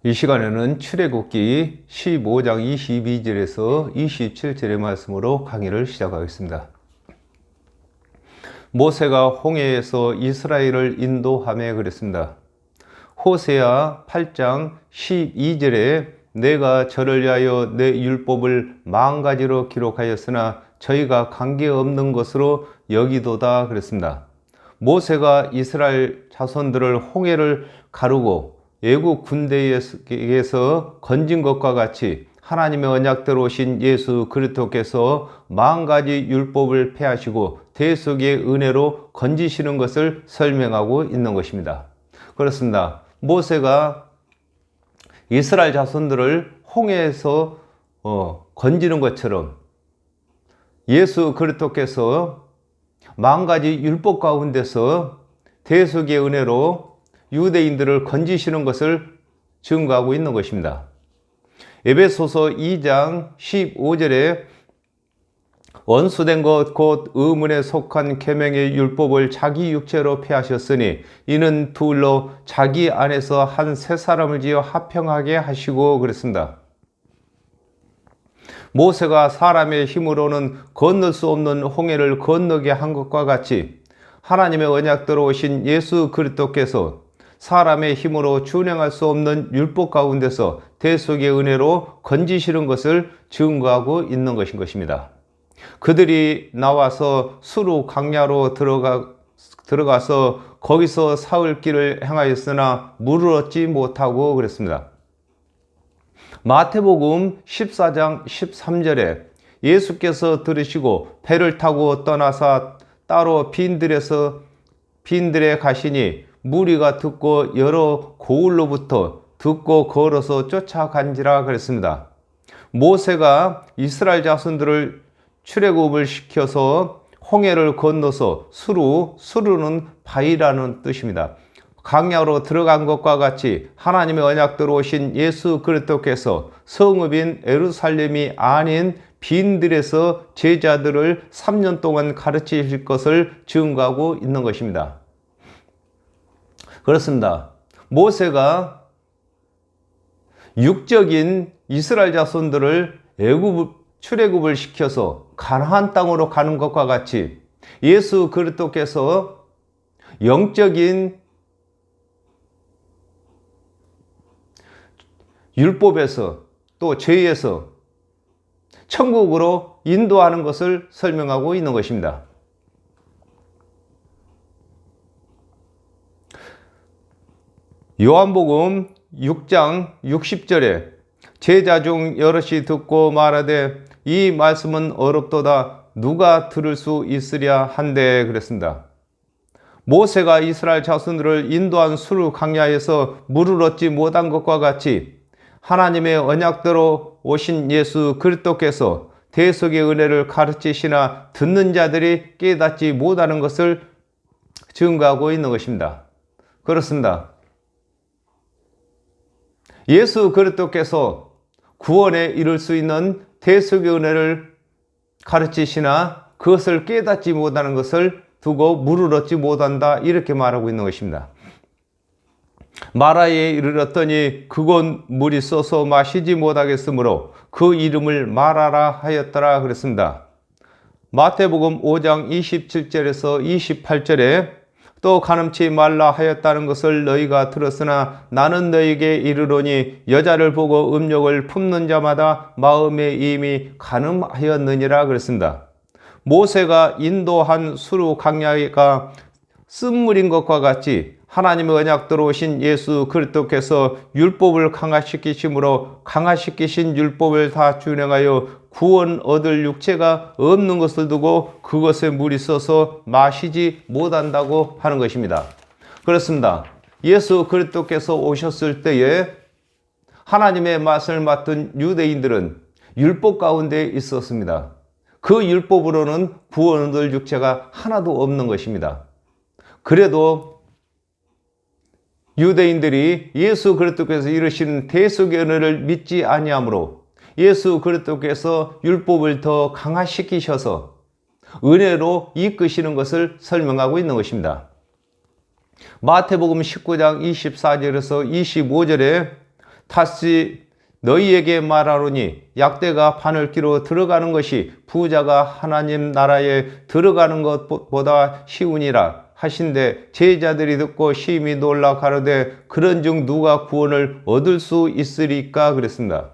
이 시간에는 출애굽기 15장 22절에서 27절의 말씀으로 강의를 시작하겠습니다. 모세가 홍해에서 이스라엘을 인도하며 그랬습니다. 호세아 8장 12절에 내가 저를 위하여 내 율법을 10,000가지로 기록하였으나 저희가 관계없는 것으로 여기도다 그랬습니다. 모세가 이스라엘 자손들을 홍해를 가르고 애국 군대에게서 건진 것과 같이 하나님의 언약대로 오신 예수 그리스도께서 40가지 율법을 폐하시고 대속의 은혜로 건지시는 것을 설명하고 있는 것입니다. 그렇습니다. 모세가 이스라엘 자손들을 홍해에서 건지는 것처럼 예수 그리스도께서 40가지 율법 가운데서 대속의 은혜로 유대인들을 건지시는 것을 증거하고 있는 것입니다. 에베소서 2장 15절에 원수된 것 곧 의문에 속한 계명의 율법을 자기 육체로 폐하셨으니 이는 둘로 자기 안에서 한 새 사람을 지어 화평하게 하시고 그랬습니다. 모세가 사람의 힘으로는 건널 수 없는 홍해를 건너게 한 것과 같이 하나님의 언약대로 오신 예수 그리스도께서 사람의 힘으로 준행할 수 없는 율법 가운데서 대속의 은혜로 건지시는 것을 증거하고 있는 것입니다. 그들이 나와서 수르 광야로 들어가서 거기서 사흘 길을 행하였으나 물을 얻지 못하고 그랬습니다. 마태복음 14장 13절에 예수께서 들으시고 배를 타고 떠나사 따로 빈들에 가시니 무리가 듣고 여러 고을로부터 듣고 걸어서 쫓아간지라 그랬습니다. 모세가 이스라엘 자손들을 출애굽을 시켜서 홍해를 건너서 수르는 바위라는 뜻입니다. 광야로 들어간 것과 같이 하나님의 언약대로 오신 예수 그리스도께서 성읍인 예루살렘이 아닌 빈들에서 제자들을 3년 동안 가르치실 것을 증거하고 있는 것입니다. 그렇습니다. 모세가 육적인 이스라엘 자손들을 출애굽을 시켜서 가나안 땅으로 가는 것과 같이 예수 그리스도께서 영적인 율법에서 또 죄에서 천국으로 인도하는 것을 설명하고 있는 것입니다. 요한복음 6장 60절에 제자 중 여럿이 듣고 말하되 이 말씀은 어렵도다 누가 들을 수 있으랴 한데 그랬습니다. 모세가 이스라엘 자손들을 인도한 수르 광야에서 물을 얻지 못한 것과 같이 하나님의 언약대로 오신 예수 그리스도께서 대속의 은혜를 가르치시나 듣는 자들이 깨닫지 못하는 것을 증거하고 있는 것입니다. 그렇습니다. 예수 그리스도께서 구원에 이를 수 있는 대속의 은혜를 가르치시나 그것을 깨닫지 못하는 것을 두고 물을 얻지 못한다 이렇게 말하고 있는 것입니다. 마라에 이르렀더니 그곳 물이 쏘서 마시지 못하겠으므로 그 이름을 마라라 하였더라 그랬습니다. 마태복음 5장 27절에서 28절에 또 가늠치 말라 하였다는 것을 너희가 들었으나 나는 너희에게 이르노니 여자를 보고 음욕을 품는 자마다 마음에 이미 가늠하였느니라 그랬습니다. 모세가 인도한 수르 광야가 쓴물인 것과 같이 하나님의 언약대로 오신 예수 그리스도께서 율법을 강화시키심으로 강화시키신 율법을 다 준행하여 구원 얻을 육체가 없는 것을 두고 그것에 물이 써서 마시지 못한다고 하는 것입니다. 그렇습니다. 예수 그리스도께서 오셨을 때에 하나님의 맛을 맡은 유대인들은 율법 가운데 있었습니다. 그 율법으로는 구원 얻을 육체가 하나도 없는 것입니다. 그래도 유대인들이 예수 그리스도께서 이루신 대속의 은혜를 믿지 아니하므로 예수 그리스도께서 율법을 더 강화시키셔서 은혜로 이끄시는 것을 설명하고 있는 것입니다. 마태복음 19장 24절에서 25절에 다시 너희에게 말하노니 약대가 바늘기로 들어가는 것이 부자가 하나님 나라에 들어가는 것보다 쉬우니라 하신대 제자들이 듣고 심히 놀라 가로되 그런즉 누가 구원을 얻을 수 있으리까 그랬습니다.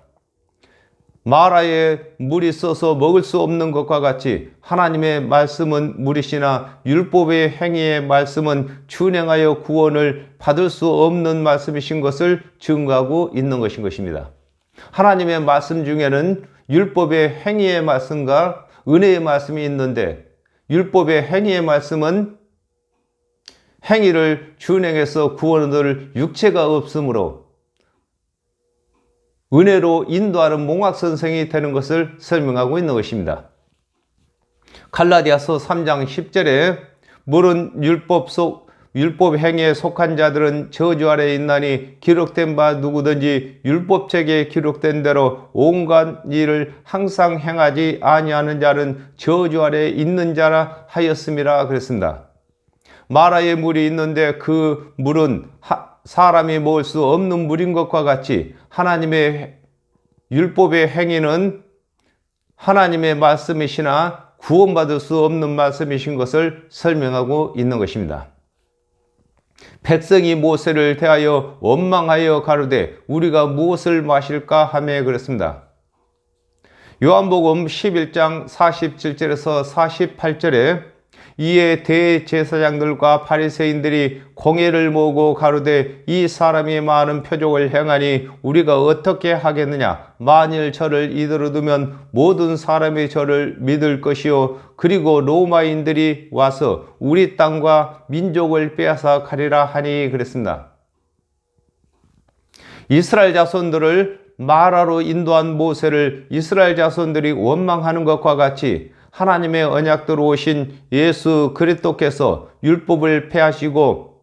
마라에 물이 써서 먹을 수 없는 것과 같이 하나님의 말씀은 물이시나 율법의 행위의 말씀은 준행하여 구원을 받을 수 없는 말씀이신 것을 증거하고 있는 것인 것입니다. 하나님의 말씀 중에는 율법의 행위의 말씀과 은혜의 말씀이 있는데 율법의 행위의 말씀은 행위를 준행해서 구원을 얻을 육체가 없으므로 은혜로 인도하는 몽학선생이 되는 것을 설명하고 있는 것입니다. 갈라디아서 3장 10절에 물은 율법 행위에 속한 자들은 저주 아래에 있나니 기록된 바 누구든지 율법책에 기록된 대로 온갖 일을 항상 행하지 아니하는 자는 저주 아래에 있는 자라 하였음이라 그랬습니다. 마라에 물이 있는데 그 물은 사람이 먹을 수 없는 물인 것과 같이 하나님의 율법의 행위는 하나님의 말씀이시나 구원받을 수 없는 말씀이신 것을 설명하고 있는 것입니다. 백성이 모세를 대하여 원망하여 가로되 우리가 무엇을 마실까 하며 그랬습니다. 요한복음 11장 47절에서 48절에 이에 대제사장들과 바리새인들이 공회를 모으고 가로되 이 사람이 많은 표적을 행하니 우리가 어떻게 하겠느냐 만일 저를 이대로 두면 모든 사람이 저를 믿을 것이요 그리고 로마인들이 와서 우리 땅과 민족을 빼앗아 가리라 하니 그랬습니다. 이스라엘 자손들을 마라로 인도한 모세를 이스라엘 자손들이 원망하는 것과 같이 하나님의 언약대로 오신 예수 그리스도께서 율법을 폐하시고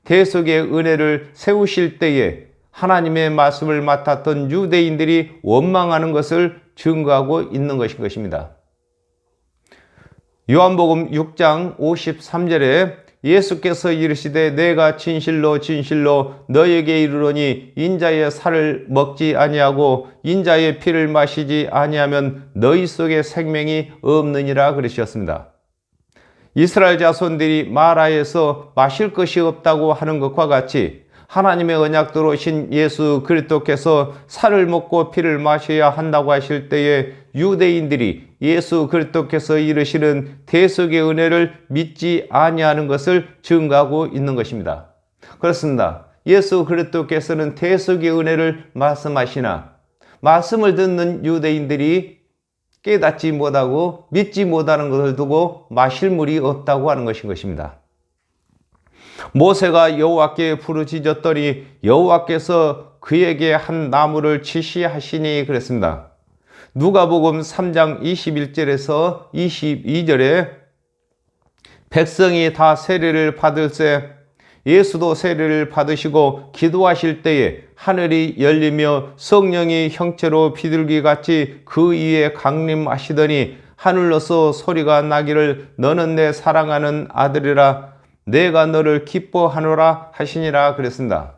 대속의 은혜를 세우실 때에 하나님의 말씀을 맡았던 유대인들이 원망하는 것을 증거하고 있는 것인 것입니다. 요한복음 6장 53절에 예수께서 이르시되 내가 진실로 진실로 너에게 이르노니 인자의 살을 먹지 아니하고 인자의 피를 마시지 아니하면 너희 속에 생명이 없느니라 그러셨습니다. 이스라엘 자손들이 마라에서 마실 것이 없다고 하는 것과 같이 하나님의 언약대로 오신 예수 그리스도께서 살을 먹고 피를 마셔야 한다고 하실 때에 유대인들이 예수 그리스도께서 이르시는 대속의 은혜를 믿지 아니하는 것을 증거하고 있는 것입니다. 그렇습니다. 예수 그리스도께서는 대속의 은혜를 말씀하시나 말씀을 듣는 유대인들이 깨닫지 못하고 믿지 못하는 것을 두고 마실 물이 없다고 하는 것인 것입니다. 모세가 여호와께 부르짖었더니 여호와께서 그에게 한 나무를 지시하시니 그랬습니다. 누가복음 3장 21절에서 22절에 백성이 다 세례를 받을세 예수도 세례를 받으시고 기도하실 때에 하늘이 열리며 성령이 형체로 비둘기같이 그 위에 강림하시더니 하늘로서 소리가 나기를 너는 내 사랑하는 아들이라 내가 너를 기뻐하노라 하시니라 그랬습니다.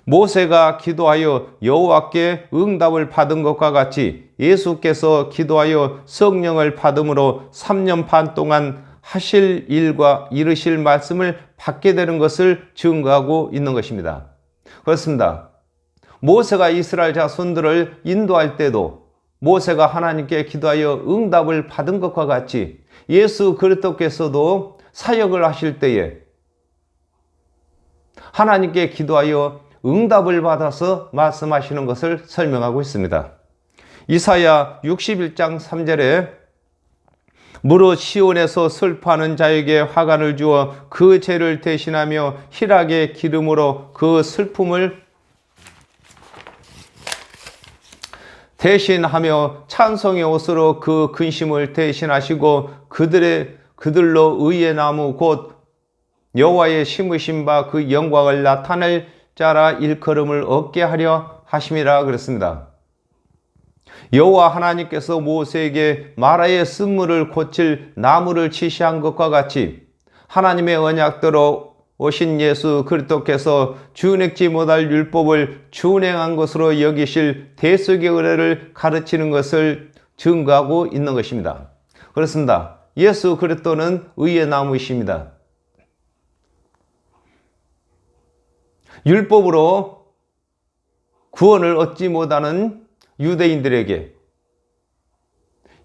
모세가 기도하여 여호와께 응답을 받은 것과 같이 예수께서 기도하여 성령을 받음으로 3년 반 동안 하실 일과 이르실 말씀을 받게 되는 것을 증거하고 있는 것입니다. 그렇습니다. 모세가 이스라엘 자손들을 인도할 때도 모세가 하나님께 기도하여 응답을 받은 것과 같이 예수 그리스도께서도 사역을 하실 때에 하나님께 기도하여 응답을 받아서 말씀하시는 것을 설명하고 있습니다. 이사야 61장 3절에 무릇 시온에서 슬퍼하는 자에게 화관을 주어 그 죄를 대신하며 희락의 기름으로 그 슬픔을 대신하며 찬송의 옷으로 그 근심을 대신하시고 그들로 의의 나무 곧 여호와의 심으신 바 그 영광을 나타낼 자라 일컬음을 얻게 하려 하심이라 그랬습니다. 여호와 하나님께서 모세에게 마라의 쓴물을 고칠 나무를 지시한 것과 같이 하나님의 언약대로 오신 예수 그리스도께서 준행치 못할 율법을 준행한 것으로 여기실 대속의 은혜를 가르치는 것을 증거하고 있는 것입니다. 그렇습니다. 예수 그리스도는 의의 나무이십니다. 율법으로 구원을 얻지 못하는 유대인들에게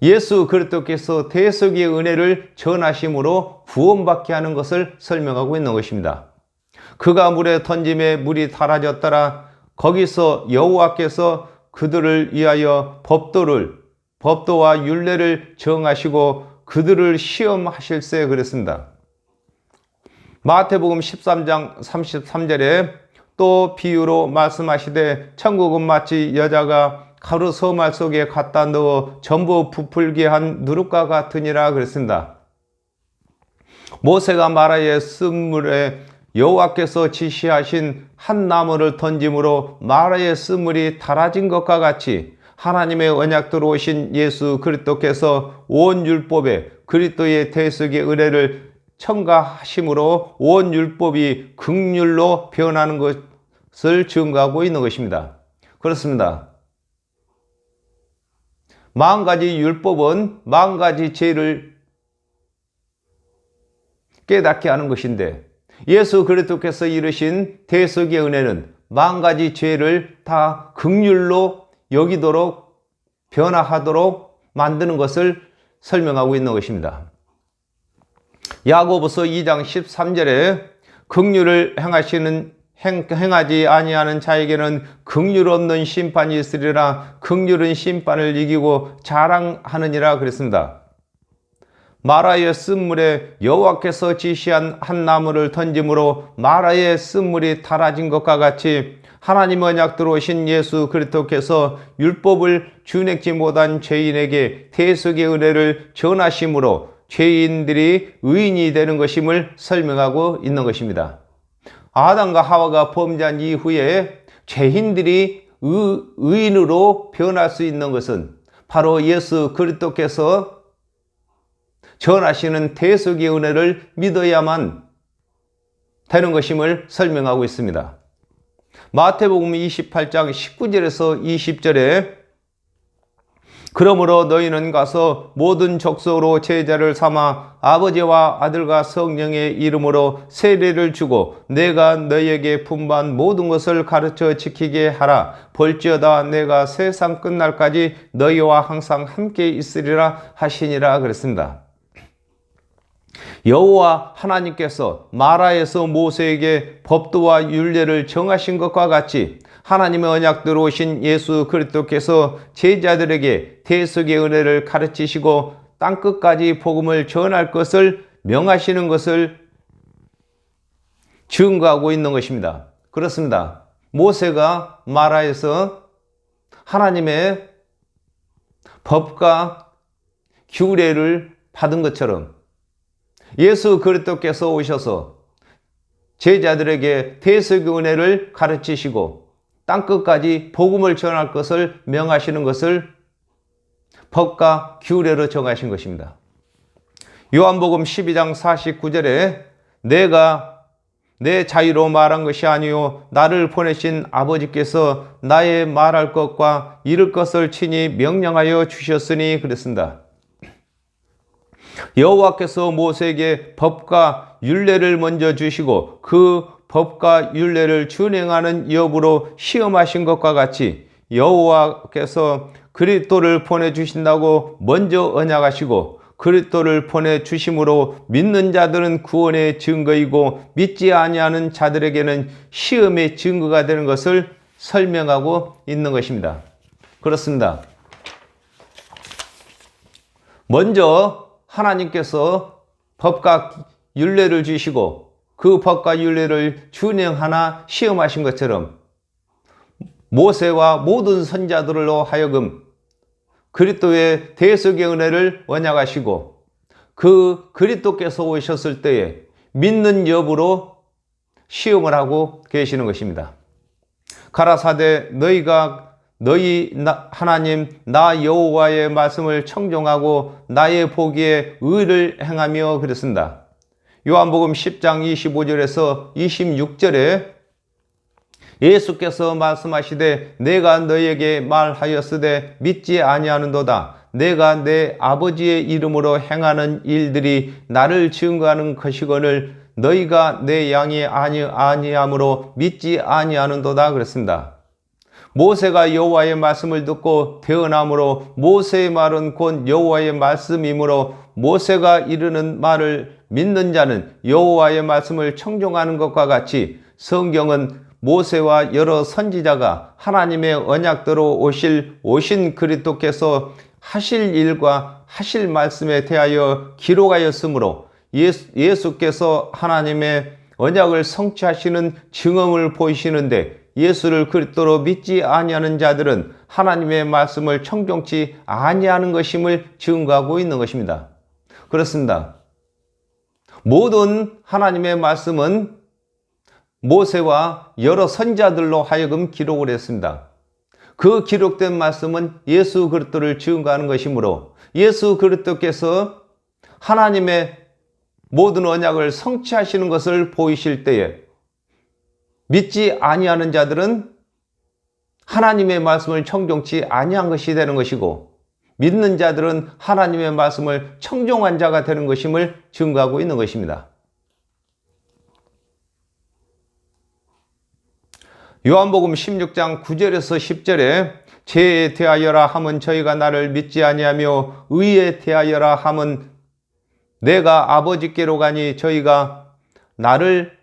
예수 그리스도께서 대속의 은혜를 전하심으로 구원받게 하는 것을 설명하고 있는 것입니다. 그가 물에 던짐에 물이 달아졌더라. 거기서 여호와께서 그들을 위하여 법도와 율례를 정하시고 그들을 시험하실세 그랬습니다. 마태복음 13장 33절에 또 비유로 말씀하시되 천국은 마치 여자가 가루 서말 속에 갖다 넣어 전부 부풀게 한 누룩과 같으니라 그랬습니다. 모세가 마라의 쓴물에 여호와께서 지시하신 한 나무를 던짐으로 마라의 쓴물이 달아진 것과 같이 하나님의 언약대로 오신 예수 그리스도께서 온 율법에 그리스도의 대속의 은혜를 첨가하심으로 온 율법이 긍휼로 변하는 것을 증거하고 있는 것입니다. 그렇습니다. 40가지 율법은 40가지 죄를 깨닫게 하는 것인데 예수 그리스도께서 이르신 대속의 은혜는 40가지 죄를 다 긍휼로 여기도록 변화하도록 만드는 것을 설명하고 있는 것입니다. 야고보서 2장 13절에 긍휼을 행하지 아니하는 자에게는 긍휼 없는 심판이 있으리라. 긍휼은 심판을 이기고 자랑하느니라 그랬습니다. 마라의 쓴물에 여호와께서 지시한 한 나무를 던짐으로 마라의 쓴물이 달아진 것과 같이 하나님 언약대로 오신 예수 그리스도께서 율법을 준행치 못한 죄인에게 대속의 은혜를 전하심으로 죄인들이 의인이 되는 것임을 설명하고 있는 것입니다. 아담과 하와가 범죄한 이후에 죄인들이 의인으로 변할 수 있는 것은 바로 예수 그리스도께서 전하시는 대속의 은혜를 믿어야만 되는 것임을 설명하고 있습니다. 마태복음 28장 19절에서 20절에 그러므로 너희는 가서 모든 족속으로 제자를 삼아 아버지와 아들과 성령의 이름으로 세례를 주고 내가 너희에게 분부한 모든 것을 가르쳐 지키게 하라. 볼지어다 내가 세상 끝날까지 너희와 항상 함께 있으리라 하시니라 그랬습니다. 여호와 하나님께서 마라에서 모세에게 법도와 율례를 정하신 것과 같이 하나님의 언약대로 오신 예수 그리스도께서 제자들에게 대속의 은혜를 가르치시고 땅끝까지 복음을 전할 것을 명하시는 것을 증거하고 있는 것입니다. 그렇습니다. 모세가 마라에서 하나님의 법과 규례를 받은 것처럼 예수 그리스도께서 오셔서 제자들에게 대속의 은혜를 가르치시고 땅끝까지 복음을 전할 것을 명하시는 것을 법과 규례로 정하신 것입니다. 요한복음 12장 49절에 내가 내 자유로 말한 것이 아니요 나를 보내신 아버지께서 나의 말할 것과 이룰 것을 친히 명령하여 주셨으니 그랬습니다. 여호와께서 모세에게 법과 율례를 먼저 주시고 그 법과 율례를 준행하는 여부로 시험하신 것과 같이 여호와께서 그리스도를 보내주신다고 먼저 언약하시고 그리스도를 보내주심으로 믿는 자들은 구원의 증거이고 믿지 아니하는 자들에게는 시험의 증거가 되는 것을 설명하고 있는 것입니다. 그렇습니다. 먼저 하나님께서 법과 율례를 주시고 그 법과 율례를 준행하나 시험하신 것처럼 모세와 모든 선자들로 하여금 그리스도의 대속의 은혜를 언약하시고 그 그리스도께서 오셨을 때에 믿는 여부로 시험을 하고 계시는 것입니다. 가라사대 너희 하나님 나 여호와의 말씀을 청종하고 나의 보기에 의를 행하며 그랬습니다. 요한복음 10장 25절에서 26절에 예수께서 말씀하시되 내가 너희에게 말하였으되 믿지 아니하는도다. 내가 내 아버지의 이름으로 행하는 일들이 나를 증거하는 것이거늘 너희가 내 양이 아니함으로 믿지 아니하는도다 그랬습니다. 모세가 여호와의 말씀을 듣고 태어나므로 모세의 말은 곧 여호와의 말씀이므로 모세가 이르는 말을 믿는 자는 여호와의 말씀을 청종하는 것과 같이 성경은 모세와 여러 선지자가 하나님의 언약대로 오신 그리스도께서 하실 일과 하실 말씀에 대하여 기록하였으므로 예수께서 하나님의 언약을 성취하시는 증언을 보이시는데 예수를 그리스도로 믿지 아니하는 자들은 하나님의 말씀을 청종치 아니하는 것임을 증거하고 있는 것입니다. 그렇습니다. 모든 하나님의 말씀은 모세와 여러 선지자들로 하여금 기록을 했습니다. 그 기록된 말씀은 예수 그리스도를 증거하는 것이므로 예수 그리스도께서 하나님의 모든 언약을 성취하시는 것을 보이실 때에 믿지 아니하는 자들은 하나님의 말씀을 청종치 아니한 것이 되는 것이고 믿는 자들은 하나님의 말씀을 청종한 자가 되는 것임을 증거하고 있는 것입니다. 요한복음 16장 9절에서 10절에 죄에 대하여라 함은 저희가 나를 믿지 아니하며 의에 대하여라 함은 내가 아버지께로 가니 저희가 나를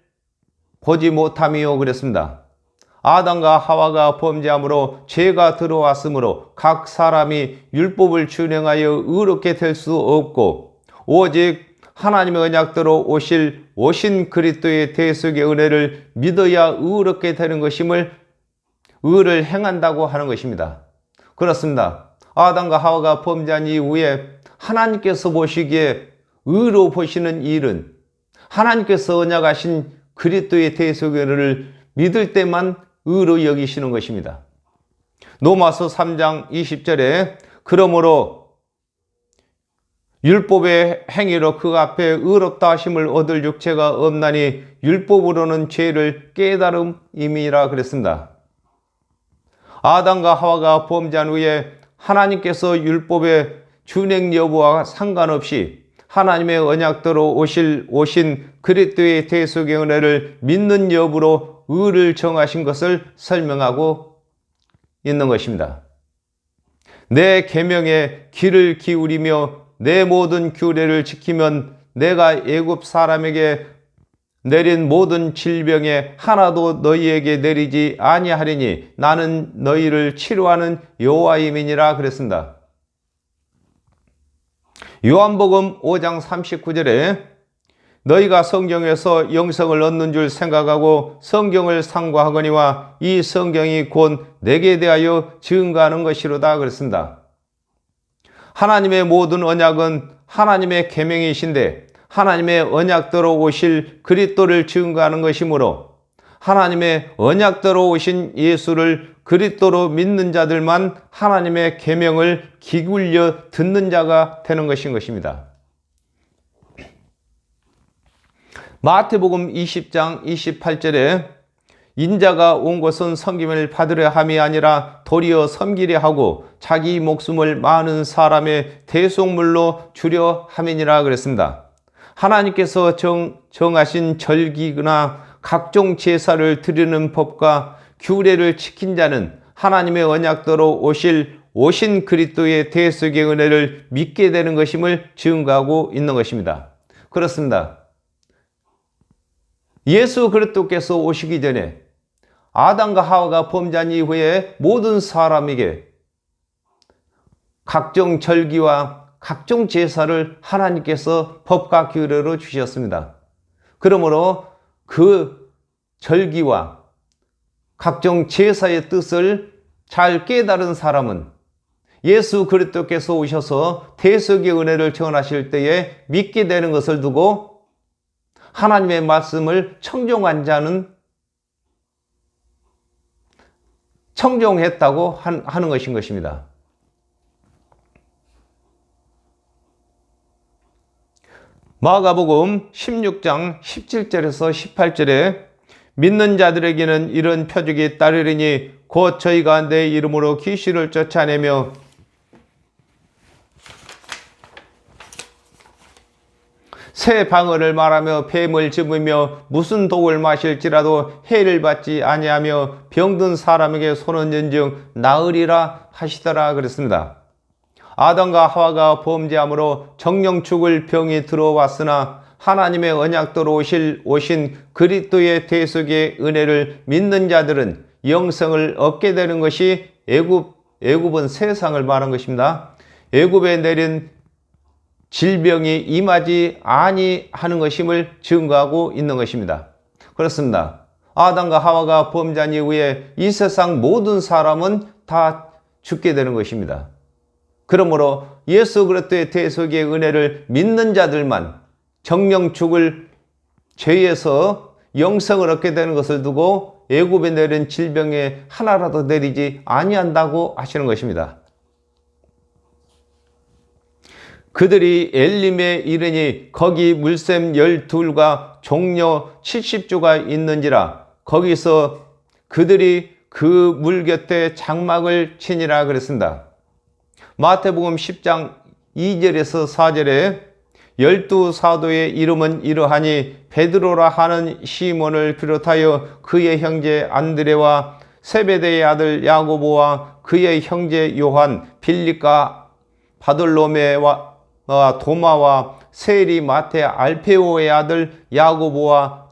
보지 못함이요 그랬습니다. 아담과 하와가 범죄함으로 죄가 들어왔으므로 각 사람이 율법을 준행하여 의롭게 될 수 없고 오직 하나님의 언약대로 오신 그리스도의 대속의 은혜를 믿어야 의롭게 되는 것임을 의를 행한다고 하는 것입니다. 그렇습니다. 아담과 하와가 범죄한 이후에 하나님께서 보시기에 의로 보시는 일은 하나님께서 언약하신 그리스도의 대속의 은혜를 믿을 때만 의로 여기시는 것입니다. 로마서 3장 20절에 그러므로 율법의 행위로 그 앞에 의롭다 하심을 얻을 육체가 없나니 율법으로는 죄를 깨달음임이라 그랬습니다. 아담과 하와가 범죄한 후에 하나님께서 율법의 준행 여부와 상관없이 하나님의 언약대로 오신 그리스도의 대속의 은혜를 믿는 여부로 의를 정하신 것을 설명하고 있는 것입니다. 내 계명에 귀를 기울이며 내 모든 규례를 지키면 내가 애굽 사람에게 내린 모든 질병에 하나도 너희에게 내리지 아니하리니 나는 너희를 치료하는 여호와임이니라 그랬습니다. 요한복음 5장 39절에 너희가 성경에서 영생을 얻는 줄 생각하고 성경을 상고하거니와 이 성경이 곧 내게 대하여 증거하는 것이로다 그랬습니다. 하나님의 모든 언약은 하나님의 계명이신데 하나님의 언약대로 오실 그리스도를 증거하는 것이므로 하나님의 언약대로 오신 예수를 그리스도로 믿는 자들만 하나님의 계명을 기울여 듣는 자가 되는 것인 것입니다. 마태복음 20장 28절에 인자가 온 것은 섬김을 받으려 함이 아니라 도리어 섬기려 하고 자기 목숨을 많은 사람의 대속물로 주려 함이니라 그랬습니다. 하나님께서 정하신 절기나 각종 제사를 드리는 법과 규례를 지킨 자는 하나님의 언약대로 오신 그리스도의 대속의 은혜를 믿게 되는 것임을 증거하고 있는 것입니다. 그렇습니다. 예수 그리스도께서 오시기 전에 아담과 하와가 범죄한 이후에 모든 사람에게 각종 절기와 각종 제사를 하나님께서 법과 규례로 주셨습니다. 그러므로 그 절기와 각종 제사의 뜻을 잘 깨달은 사람은 예수 그리스도께서 오셔서 대속의 은혜를 전하실 때에 믿게 되는 것을 두고 하나님의 말씀을 청종한 자는 청종했다고 하는 것인 것입니다. 마가복음 16장 17절에서 18절에 믿는 자들에게는 이런 표적이 따르리니 곧 저희가 내 이름으로 귀신을 쫓아내며 새 방언을 말하며 뱀을 집으며 무슨 독을 마실지라도 해를 받지 아니하며 병든 사람에게 손은 연증 나으리라 하시더라 그랬습니다. 아담과 하와가 범죄함으로 정령 죽을 병이 들어왔으나 하나님의 언약대로 오신 그리스도의 대속의 은혜를 믿는 자들은 영생을 얻게 되는 것이 애굽은 세상을 말한 것입니다. 애굽에 내린 질병이 임하지 아니하는 것임을 증거하고 있는 것입니다. 그렇습니다. 아담과 하와가 범죄한 이후에 이 세상 모든 사람은 다 죽게 되는 것입니다. 그러므로 예수 그리스도의 대속의 은혜를 믿는 자들만 정령 죽을 죄에서 영생을 얻게 되는 것을 두고 애굽에 내린 질병에 하나라도 내리지 아니한다고 하시는 것입니다. 그들이 엘림에 이르니 거기 물샘 12과 종려 70주가 있는지라 거기서 그들이 그 물 곁에 장막을 치니라 그랬습니다. 마태복음 10장 2절에서 4절에 12사도의 이름은 이러하니 베드로라 하는 시몬을 비롯하여 그의 형제 안드레와 세베대의 아들 야고보와 그의 형제 요한, 빌립과 바돌로메와 도마와 세리, 마테, 알페오의 아들 야고보와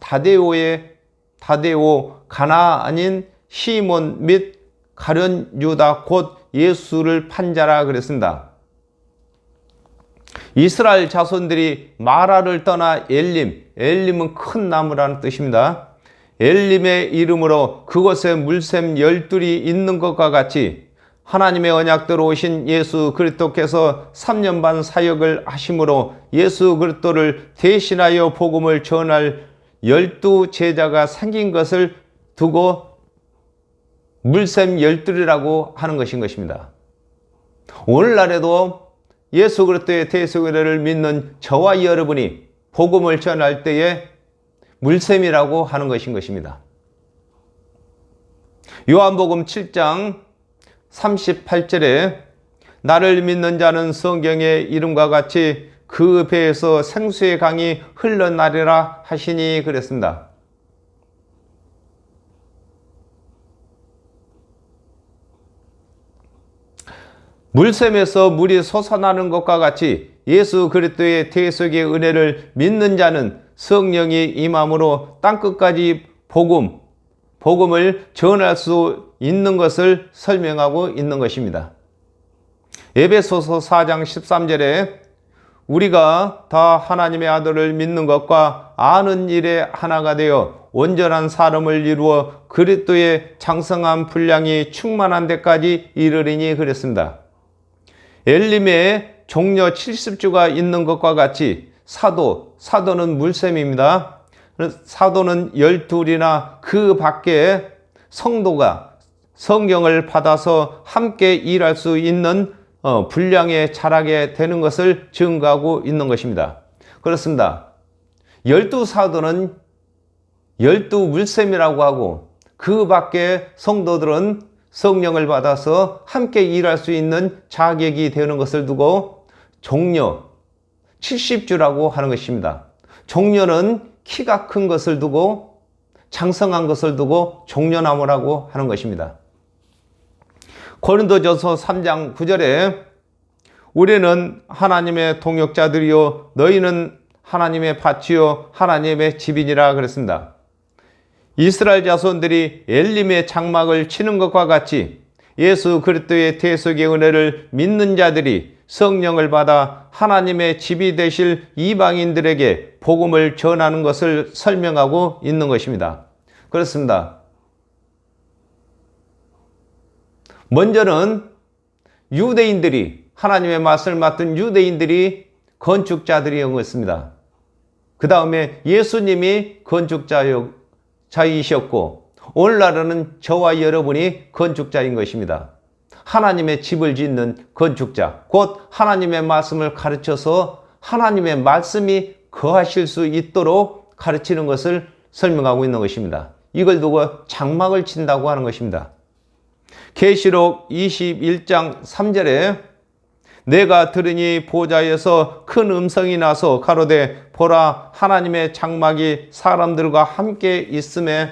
다데오, 가나안인 시몬 및 가룟 유다 곧 예수를 판 자라 그랬습니다. 이스라엘 자손들이 마라를 떠나 엘림은 큰 나무라는 뜻입니다. 엘림의 이름으로 그곳에 물샘 12이 있는 것과 같이 하나님의 언약대로 오신 예수 그리스도께서 3년 반 사역을 하심으로 예수 그리스도를 대신하여 복음을 전할 12 제자가 생긴 것을 두고 물샘 12이라고 하는 것인 것입니다. 오늘날에도 예수 그리스도의 대속을 믿는 저와 여러분이 복음을 전할 때에 물샘이라고 하는 것인 것입니다. 요한복음 7장 38절에 나를 믿는 자는 성경의 이름과 같이 그 배에서 생수의 강이 흘러나리라 하시니 그랬습니다. 물샘에서 물이 솟아나는 것과 같이 예수 그리스도의 대속의 은혜를 믿는 자는 성령이 임함으로 땅끝까지 복음을 전할 수 있는 것을 설명하고 있는 것입니다. 에베소서 4장 13절에 우리가 다 하나님의 아들을 믿는 것과 아는 일에 하나가 되어 온전한 사람을 이루어 그리스도의 장성한 분량이 충만한 데까지 이르리니 그랬습니다. 엘림에 종려 70주가 있는 것과 같이 사도는 물샘입니다. 사도는 12이나 그 밖에 성도가 성경을 받아서 함께 일할 수 있는 분량에 자라게 되는 것을 증거하고 있는 것입니다. 그렇습니다. 12사도는 12물샘이라고 하고 그 밖에 성도들은 성령을 받아서 함께 일할 수 있는 자격이 되는 것을 두고 종려 70주라고 하는 것입니다. 종려는 키가 큰 것을 두고 장성한 것을 두고 종려나무라고 하는 것입니다. 고린도전서 3장 9절에 우리는 하나님의 동역자들이요 너희는 하나님의 밭이요 하나님의 집이니라 그랬습니다. 이스라엘 자손들이 엘림의 장막을 치는 것과 같이 예수 그리스도의 대속의 은혜를 믿는 자들이 성령을 받아 하나님의 집이 되실 이방인들에게 복음을 전하는 것을 설명하고 있는 것입니다. 그렇습니다. 먼저는 유대인들이 하나님의 말씀을 맡은 유대인들이 건축자들이었습니다. 그 다음에 예수님이 건축자이셨고 오늘날은 저와 여러분이 건축자인 것입니다. 하나님의 집을 짓는 건축자, 곧 하나님의 말씀을 가르쳐서 하나님의 말씀이 거하실 수 있도록 가르치는 것을 설명하고 있는 것입니다. 이걸 두고 장막을 친다고 하는 것입니다. 계시록 21장 3절에 내가 들으니 보좌에서 큰 음성이 나서 가로되 보라 하나님의 장막이 사람들과 함께 있음에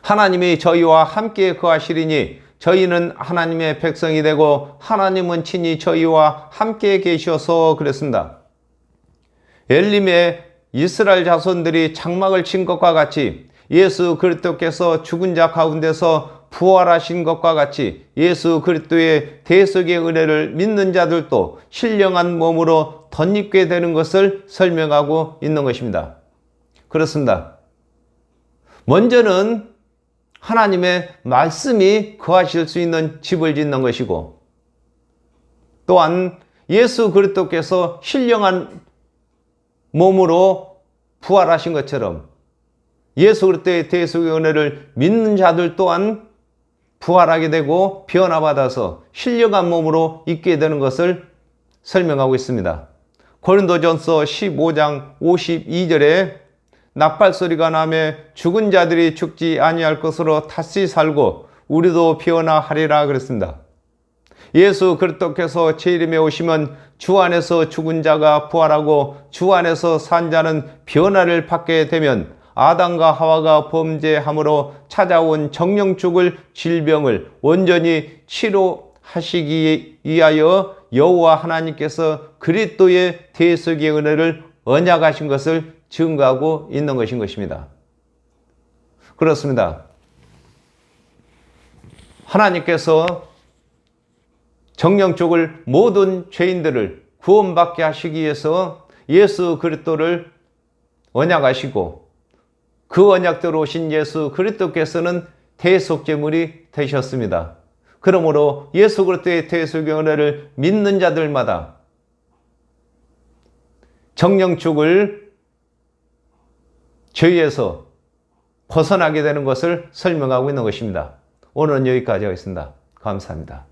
하나님이 저희와 함께 거하시리니 저희는 하나님의 백성이 되고 하나님은 친히 저희와 함께 계셔서 그랬습니다. 엘림의 이스라엘 자손들이 장막을 친 것과 같이 예수 그리스도께서 죽은 자 가운데서 부활하신 것과 같이 예수 그리스도의 대속의 은혜를 믿는 자들도 신령한 몸으로 덧입게 되는 것을 설명하고 있는 것입니다. 그렇습니다. 먼저는 하나님의 말씀이 거하실 수 있는 집을 짓는 것이고 또한 예수 그리스도께서 신령한 몸으로 부활하신 것처럼 예수 그리스도의 대속의 은혜를 믿는 자들 또한 부활하게 되고 변화받아서 신령한 몸으로 있게 되는 것을 설명하고 있습니다. 고린도전서 15장 52절에 나팔소리가 나며 죽은 자들이 죽지 아니할 것으로 다시 살고 우리도 변화하리라 그랬습니다. 예수 그리스도께서 제 이름에 오시면 주 안에서 죽은 자가 부활하고 주 안에서 산 자는 변화를 받게 되면 아담과 하와가 범죄함으로 찾아온 정령 죽을 질병을 온전히 치료하시기 위하여 여호와 하나님께서 그리스도의 대속의 은혜를 언약하신 것을 증거하고 있는 것인 것입니다. 그렇습니다. 하나님께서 정령 죽을 모든 죄인들을 구원받게 하시기 위해서 예수 그리스도를 언약하시고 그 언약대로 오신 예수 그리스도께서는 대속제물이 되셨습니다. 그러므로 예수 그리스도의 대속의 은혜를 믿는 자들마다 정령 죽을 죄에서 벗어나게 되는 것을 설명하고 있는 것입니다. 오늘은 여기까지 하겠습니다. 감사합니다.